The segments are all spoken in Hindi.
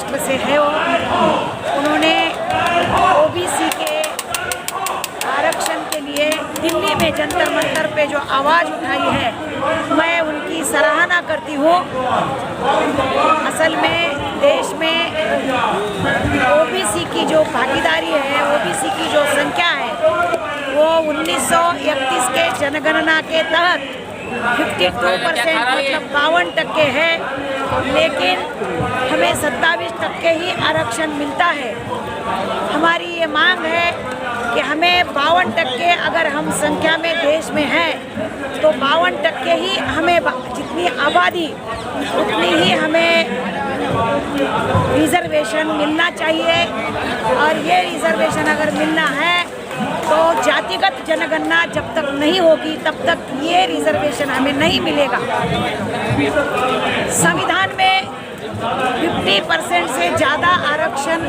महाराष्ट्र से है उन्होंने ओबीसी के आरक्षण के लिए दिल्ली में जंतर मंतर पे जो आवाज़ उठाई है, मैं उनकी सराहना करती हूँ। असल में देश में ओबीसी की जो भागीदारी है, ओबीसी की जो संख्या है, वो 1931 के जनगणना के तहत 52% मतलब 52% है, लेकिन हमें 27% ही आरक्षण मिलता है। हमारी ये मांग है कि हमें 52% अगर हम संख्या में देश में हैं तो 52% ही हमें, जितनी आबादी उतनी ही हमें रिजर्वेशन मिलना चाहिए। और ये रिजर्वेशन अगर मिलना है तो जातिगत जनगणना जब तक नहीं होगी तब तक ये रिजर्वेशन हमें नहीं मिलेगा। संविधान में 50% से ज़्यादा आरक्षण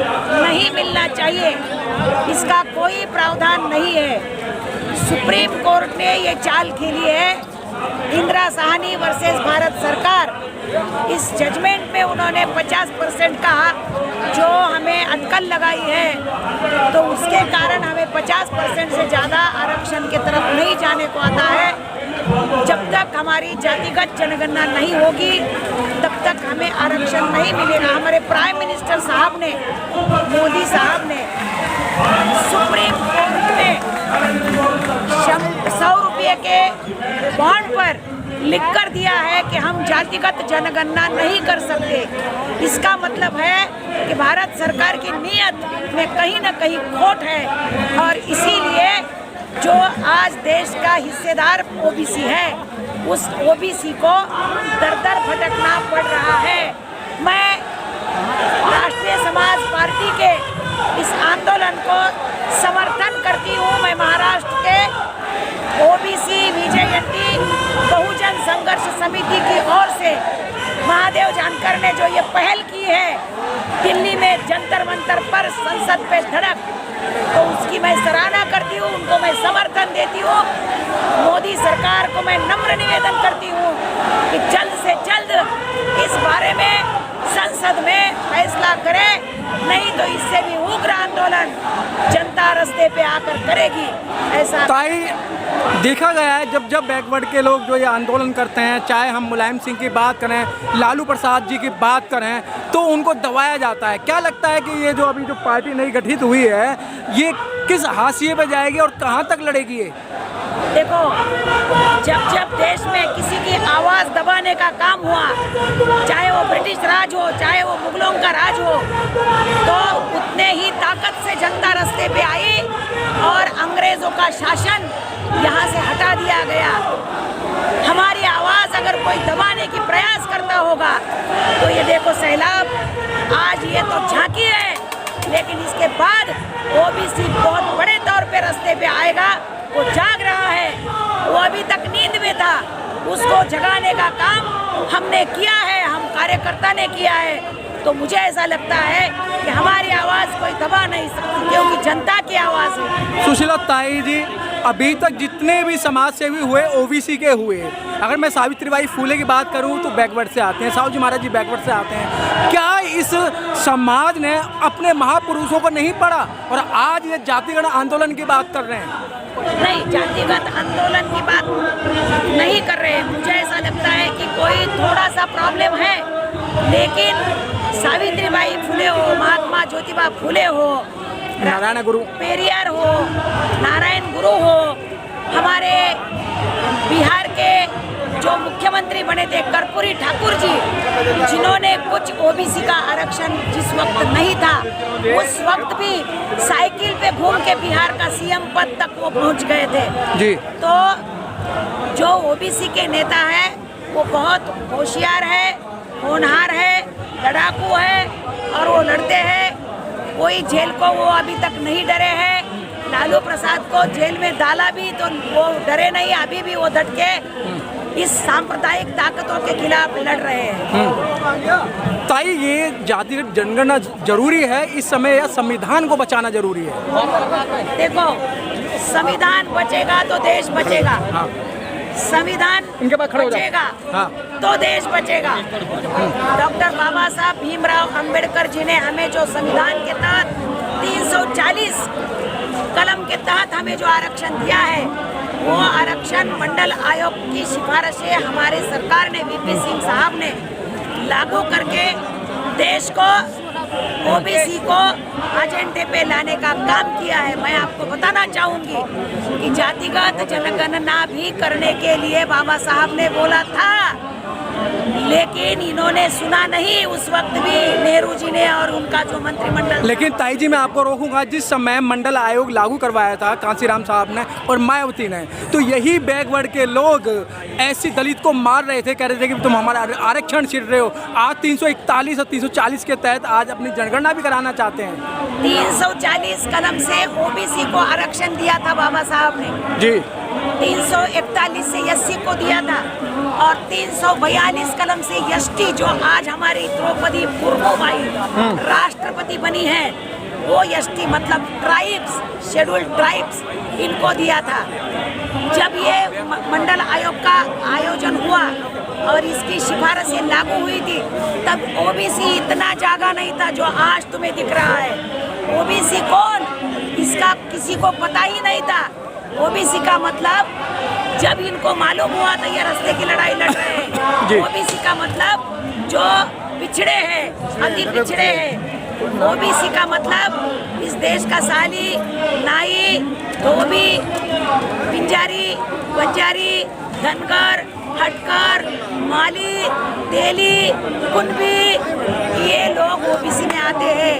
नहीं मिलना चाहिए, इसका कोई प्रावधान नहीं है। सुप्रीम कोर्ट ने ये चाल खेली है। इंदिरा साहनी वर्सेस भारत सरकार, इस जजमेंट में उन्होंने 50% कहा, जो हमें अटकल लगाई है, तो उसके कारण हमें 50% से ज़्यादा आरक्षण की तरफ नहीं जाने को आता है। जब तक हमारी जातिगत जनगणना नहीं होगी तब तक हमें आरक्षण नहीं मिलेगा। हमारे प्राइम मिनिस्टर साहब ने, मोदी साहब ने सुप्रीम कोर्ट में 100 रुपये के बॉन्ड पर लिख कर दिया है कि हम जातिगत जनगणना नहीं कर सकते। इसका मतलब है कि भारत सरकार की नीयत में कहीं न कहीं खोट है, और इसीलिए जो आज देश का हिस्सेदार ओबीसी है, उस ओबीसी को दर-दर भटकना पड़ रहा है। मैं राष्ट्रीय समाज पार्टी के इस आंदोलन को समर्थन करती हूँ। मैं महाराष्ट्र के ओबीसी विजयंती बहुजन संघर्ष समिति की ओर से महादेव जानकर ने जो ये पहल की है, दिल्ली में जंतर मंतर पर संसद पे धड़क, तो उसकी मैं सराहना करती हूँ, उनको मैं समर्थन देती हूँ। मोदी सरकार को मैं नम्र निवेदन करती हूँ कि जल्द से जल्द इस बारे में संसद में फैसला करे, नहीं तो इससे भी उग्र आंदोलन जनता रास्ते पे आकर करेगी। ऐसा ताई देखा गया है, जब जब बैकवर्ड के लोग जो ये आंदोलन करते हैं, चाहे हम मुलायम सिंह की बात करें, लालू प्रसाद जी की बात करें, तो उनको दबाया जाता है। क्या लगता है कि ये जो अभी जो पार्टी नई गठित हुई है, ये किस हाशिए पे जाएगी और कहाँ तक लड़ेगी ये? देखो, जब जब देश में किसी की आवाज़ दबाने का काम हुआ, चाहे वो ब्रिटिश राज हो, चाहे वो मुगलों का राज हो, तो उतने ही ताकत से जनता रास्ते पे आई और अंग्रेज़ों का शासन यहाँ से हटा दिया गया। हमारी आवाज़ अगर कोई दबाने की प्रयास करता होगा तो ये देखो सैलाब, आज ये तो झांकी है, लेकिन इसके बाद ओबीसी बहुत बड़े तौर पे रास्ते पे आएगा। वो जाग रहा है, वो अभी तक नींद में था, उसको जगाने का काम हमने किया है, हम कार्यकर्ता ने किया है। तो मुझे ऐसा लगता है कि हमारी आवाज़ कोई दबा नहीं सकती, क्योंकि जनता की आवाज़ है। सुशीला ताई जी, अभी तक जितने भी समाज सेवी हुए ओबीसी के हुए, अगर मैं सावित्रीबाई फुले की बात करूं तो बैकवर्ड से आते हैं, साहू जी महाराज जी बैकवर्ड से आते हैं। क्या इस समाज ने अपने महापुरुषों को नहीं पढ़ा और आज ये जातिगत आंदोलन की बात कर रहे हैं? नहीं, जातिगत आंदोलन की बात नहीं कर रहे हैं। मुझे ऐसा लगता है कि कोई थोड़ा सा प्रॉब्लम है, लेकिन सावित्रीबाई फुले हो, महात्मा ज्योतिबा फुले हो, नारायण गुरु पेरियार हो, नारायण गुरु हो, हमारे बिहार के जो मुख्यमंत्री बने थे कर्पूरी ठाकुर जी, जिन्होंने कुछ ओबीसी का आरक्षण जिस वक्त नहीं था, उस वक्त भी साइकिल पे घूम के बिहार का सीएम पद तक वो पहुंच गए थे जी। तो जो ओबीसी के नेता है वो बहुत होशियार है, होनहार है, लड़ाकू है, और वो लड़ते हैं। कोई जेल को वो अभी तक नहीं डरे हैं। लालू प्रसाद को जेल में डाला भी तो वो डरे नहीं, अभी भी वो डट के इस सांप्रदायिक ताकतों के खिलाफ लड़ रहे हैं। ताई, ये जातिगत जनगणना जरूरी है इस समय या संविधान को बचाना जरूरी है? देखो, संविधान बचेगा तो देश बचेगा। संविधान इनके पास खड़े हो जाओ। बचेगा हाँ। तो देश बचेगा। डॉक्टर बाबा साहब भीमराव अंबेडकर जी ने हमें जो संविधान के तहत 340 कलम के तहत हमें जो आरक्षण दिया है, वो आरक्षण मंडल आयोग की सिफारिशें हमारे सरकार ने, वीपी सिंह साहब ने लागू करके देश को, ओबीसी को एजेंडे पे लाने का काम किया है। मैं आपको बताना चाहूंगी कि जातिगत जनगणना भी करने के लिए बाबा साहब ने बोला था, लेकिन इन्होंने सुना नहीं उस वक्त भी, नेहरू जी ने और उनका जो मंत्रिमंडल। लेकिन ताई जी मैं आपको रोकूंगा, जिस समय मंडल आयोग लागू करवाया था कांसीराम साहब ने और मायावती ने, तो यही बैकवर्ड के लोग ऐसी दलित को मार रहे थे, कह रहे थे कि तुम हमारा आरक्षण छीन रहे हो। आज 341 और 340 के तहत आज अपनी जनगणना भी कराना चाहते हैं। 340 कलम से ओबीसी को आरक्षण दिया था बाबा साहब ने जी। 341 से एससी को दिया था और 342 कलम से एसटी, जो आज हमारी द्रौपदी मुर्मू भाई राष्ट्रपति बनी है, वो एसटी मतलब ट्राइब्स, शेड्यूल्ड ट्राइब्स, इनको दिया था। जब ये मंडल आयोग का आयोजन हुआ और इसकी सिफारिशें लागू हुई थी, तब ओबीसी इतना जागा नहीं था जो आज तुम्हें दिख रहा है। ओबीसी कौन, इसका किसी को पता ही नहीं था। ओबीसी का मतलब, जब इनको मालूम हुआ तो ये रास्ते की लड़ाई लड़ रहे हैं। ओबीसी का मतलब जो पिछड़े हैं, अति पिछड़े हैं। ओबीसी का मतलब इस देश का साली, नाई, धोबी, पिंजारी, बंजारी, धनगर, हटकर, माली, तेली, कुनबी, ये लोग ओबीसी में आते हैं।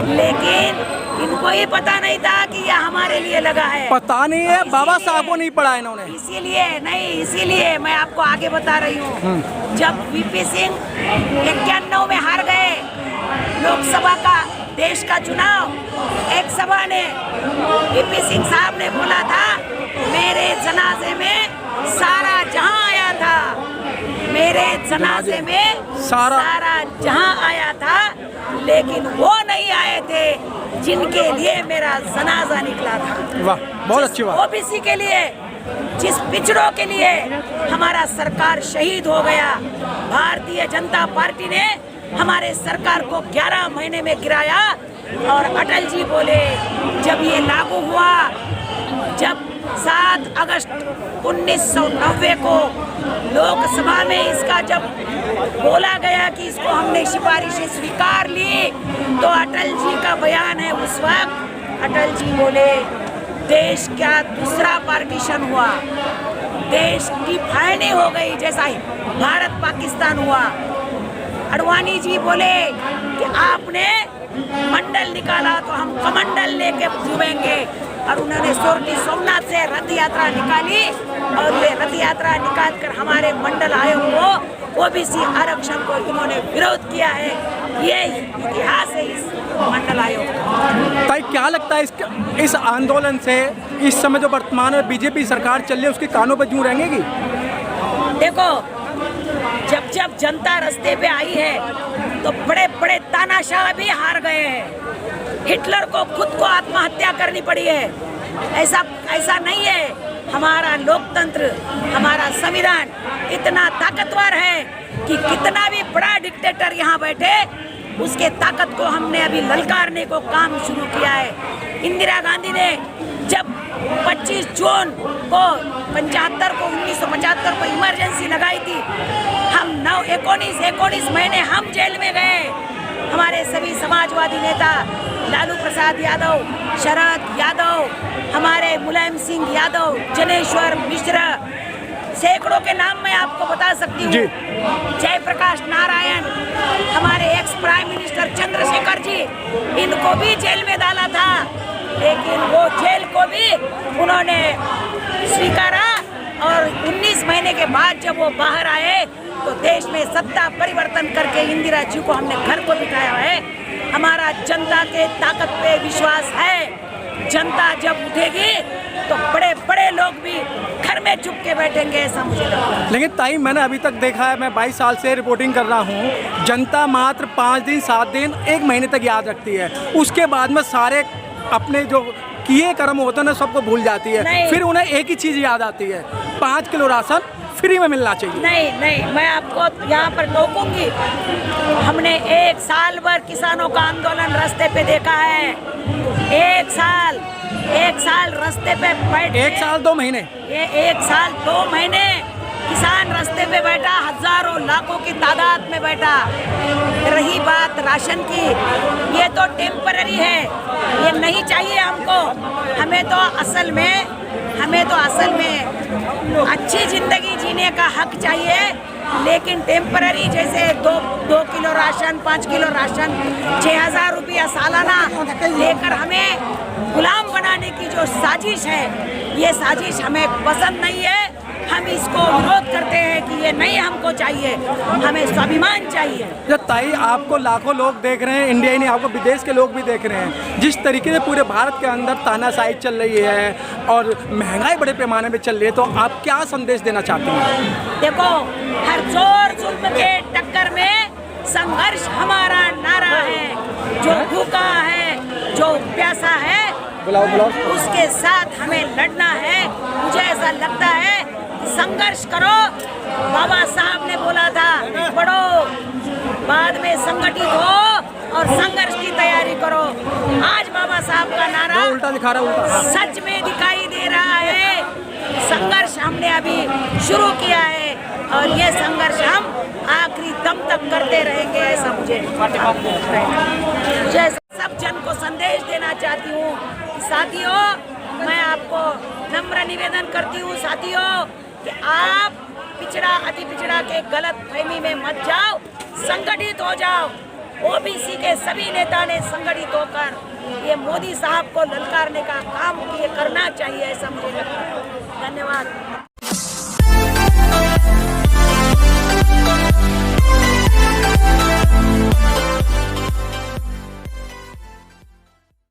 लेकिन इनको ही पता नहीं था कि यह हमारे लिए लगा है। पता नहीं है, बाबा साहब को नहीं पढ़ा इन्होंने। इसीलिए मैं आपको आगे बता रही हूँ। जब वीपी सिंह 91 में हार गए लोकसभा का, देश का चुनाव, एक सभा ने वीपी सिंह साहब ने बोला था, मेरे जनाजे में सारा जहां आया था, मेरे जनाजे में सारा जहां आया था, लेकिन वो नहीं आए थे जिनके लिए मेरा जनाजा निकला था। वाह, बहुत अच्छी बात। ओबीसी के लिए, जिस पिछड़ों के लिए हमारा सरकार शहीद हो गया। भारतीय जनता पार्टी ने हमारे सरकार को 11 महीने में गिराया और अटल जी बोले, जब ये लागू हुआ, जब 7 अगस्त 1990 को लोकसभा में इसका जब बोला गया कि इसको हमने सिफारिशें स्वीकार ली, तो अटल जी का बयान है, उस वक्त अटल जी बोले, देश क्या दूसरा पार्टीशन हुआ, देश की फायने हो गई, जैसा ही भारत पाकिस्तान हुआ। अडवाणी जी बोले कि आपने मंडल निकाला तो हम कमंडल लेके घूमेंगे, और उन्होंने सोरठी सोमनाथ से रथ यात्रा निकाली और ये रथ यात्रा निकाल कर हमारे मंडल आयोग को, ओबीसी आरक्षण को इन्होंने विरोध किया है। ये इतिहास है इस मंडल आयोग का। भाई क्या लगता है इस आंदोलन से इस समय जो वर्तमान में बीजेपी सरकार चल रही है उसके कानों पर जूं रहेंगे कि? देखो, जब जनता रास्ते पे आई है तो बड़े बड़े तानाशाह भी हार गए हैं। हिटलर को खुद को आत्महत्या करनी पड़ी है। ऐसा नहीं है। हमारा लोकतंत्र, हमारा संविधान इतना ताकतवर है कि कितना भी बड़ा डिक्टेटर यहाँ बैठे, उसके ताकत को हमने अभी ललकारने को काम शुरू किया है। इंदिरा गांधी ने जब 25 जून को 1975 को इमरजेंसी लगाई थी, हम 19 महीने हम जेल में गए। हमारे सभी समाजवादी नेता, लालू प्रसाद यादव, शरद यादव, हमारे मुलायम सिंह यादव, जनेश्वर मिश्रा, सैकड़ों के नाम मैं आपको बता सकती हूँ, जयप्रकाश नारायण, हमारे ex prime minister Chandrashekhar ji, इनको भी जेल में डाला था, लेकिन वो जेल को भी उन्होंने स्वीकारा। और 19 महीने के बाद जब वो बाहर आए तो देश में सत्ता परिवर्तन करके इंदिरा जी को हमने घर को बिठाया है। हमारा जनता के ताकत पे विश्वास है। जनता जब उठेगी तो बड़े बड़े लोग भी घर में चुप के बैठेंगे, ऐसा मुझे लगता है। लेकिन ताई, मैंने अभी तक देखा है, मैं 22 साल से रिपोर्टिंग कर रहा हूँ, जनता मात्र 5 दिन, 7 दिन, 1 महीने तक याद रखती है। उसके बाद में सारे अपने जो किए कर्म होते हैं ना, सबको भूल जाती है। फिर उन्हें एक ही चीज़ याद आती है, 5 किलो राशन फ्री में मिलना चाहिए। नहीं नहीं, मैं आपको यहाँ पर टोकूंगी। हमने 1 साल भर किसानों का आंदोलन रास्ते पे देखा है। 1 साल रास्ते पे बैठे। 1 साल 2 महीने, ये 1 साल 2 महीने किसान रास्ते पे बैठा, हजारों लाखों की तादाद में बैठा। रही बात राशन की, ये तो टेम्पररी है, ये नहीं चाहिए हमको। हमें तो असल में अच्छी जिंदगी जीने का हक चाहिए, लेकिन टेम्पररी जैसे 2 किलो राशन, 5 किलो राशन, 6,000 रुपया सालाना लेकर हमें गुलाम बनाने की जो साजिश है, ये साजिश हमें पसंद नहीं है। हम इसको विरोध करते हैं कि ये नहीं हमको चाहिए, हमें स्वाभिमान चाहिए। जब ताई आपको लाखों लोग देख रहे हैं, इंडिया ही नहीं आपको विदेश के लोग भी देख रहे हैं, जिस तरीके से पूरे भारत के अंदर तानाशाही चल रही है और महंगाई बड़े पैमाने पे चल रही है, तो आप क्या संदेश देना चाहते हैं? देखो, हर जोर जुल्म के टक्कर में संघर्ष हमारा नारा है। जो भूखा है, जो प्यासा है, उसके साथ हमें लड़ना है। मुझे ऐसा लगता है संघर्ष करो। बाबा साहब ने बोला था पढ़ो, बाद में संगठित हो और संघर्ष की तैयारी करो। आज बाबा साहब का नारा उल्टा दिखा रहा है, उल्टा सच में दिखाई दे रहा है। संघर्ष हमने अभी शुरू किया है और ये संघर्ष हम आखिरी दम तक करते रहेंगे, ऐसा मुझे सब जन को संदेश देना चाहती हूँ। साथियों, मैं आपको नम्र निवेदन करती हूँ साथियों कि आप पिछड़ा अति पिछड़ा के गलत फहमी में मत जाओ, संगठित हो जाओ। ओबीसी के सभी नेता ने संगठित होकर ये मोदी साहब को ललकारने का काम ये करना चाहिए, ऐसा मुझे लगता है। धन्यवाद।